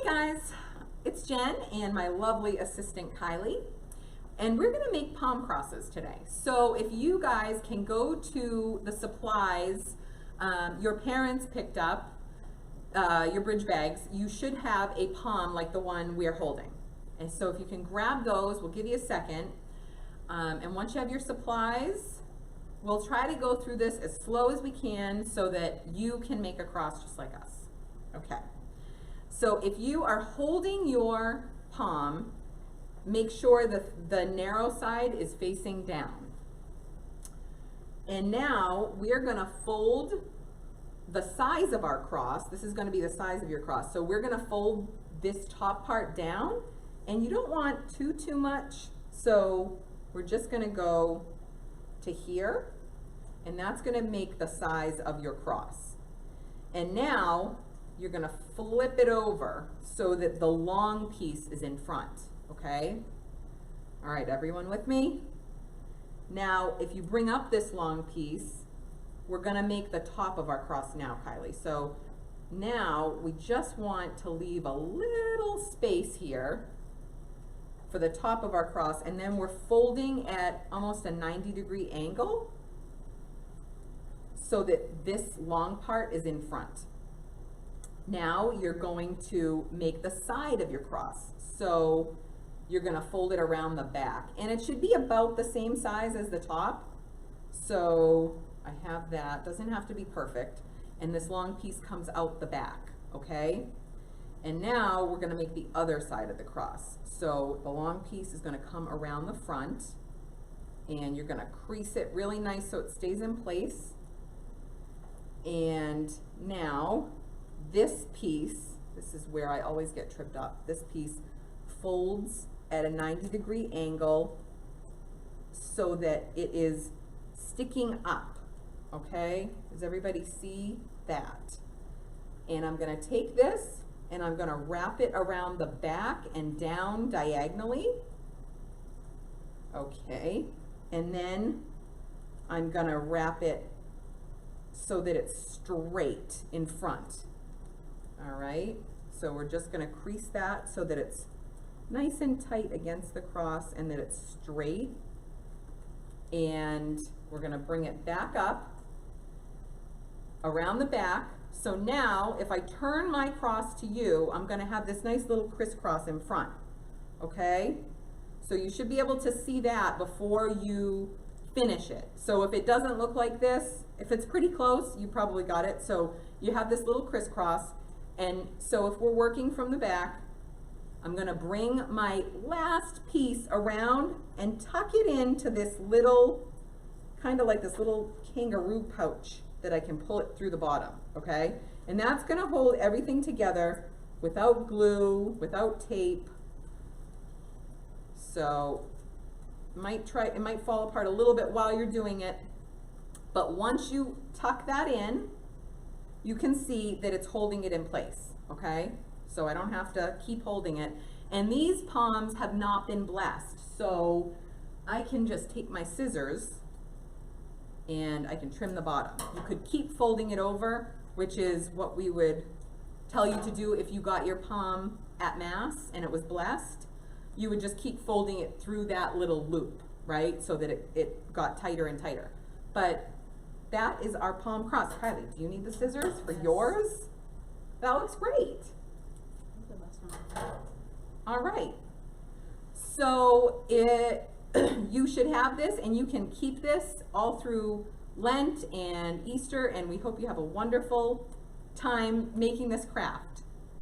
Hey guys, it's Jen and my lovely assistant Kylie, and we're going to make palm crosses today. So if you guys can go to the supplies your parents picked up, your bridge bags, you should have a palm like the one we're holding. And so if you can grab those, we'll give you a second. And once you have your supplies, we'll try to go through this as slow as we can so that you can make a cross just like us. Okay. So if you are holding your palm, make sure that the narrow side is facing down. And now we are going to fold the size of our cross. This is going to be the size of your cross. So we're going to fold this top part down, and you don't want too much. So we're just going to go to here, and that's going to make the size of your cross. And now you're going to flip it over so that the long piece is in front, okay? All right, everyone with me? Now, if you bring up this long piece, we're going to make the top of our cross now, Kylie. So now we just want to leave a little space here for the top of our cross, and then we're folding at almost a 90-degree angle so that this long part is in front. Now you're going to make the side of your cross. So you're going to fold it around the back, and it should be about the same size as the top. So I have that, doesn't have to be perfect. And this long piece comes out the back, okay? And now we're going to make the other side of the cross. So the long piece is going to come around the front, and you're going to crease it really nice so it stays in place. And now this piece, this is where I always get tripped up, this piece folds at a 90-degree angle so that it is sticking up, okay? Does everybody see that? And I'm going to take this and I'm going to wrap it around the back and down diagonally, okay? And then I'm going to wrap it so that it's straight in front. All right, so we're just going to crease that so that it's nice and tight against the cross and that it's straight. And we're going to bring it back up around the back. So now if I turn my cross to you, I'm going to have this nice little crisscross in front. Okay, so you should be able to see that before you finish it. So if it doesn't look like this, if it's pretty close, you probably got it. So you have this little crisscross. And so if we're working from the back, I'm going to bring my last piece around and tuck it into this little, kind of like this little kangaroo pouch that I can pull it through the bottom, okay? And that's going to hold everything together without glue, without tape. So it might fall apart a little bit while you're doing it, but once you tuck that in, you can see that it's holding it in place, okay? So I don't have to keep holding it. And these palms have not been blessed, so I can just take my scissors and I can trim the bottom. You could keep folding it over, which is what we would tell you to do if you got your palm at Mass and it was blessed. You would just keep folding it through that little loop, right? So that it got tighter and tighter. But that is our palm cross. Kylie, do you need the scissors for yours? That looks great. All right. So you should have this, and you can keep this all through Lent and Easter, and we hope you have a wonderful time making this craft.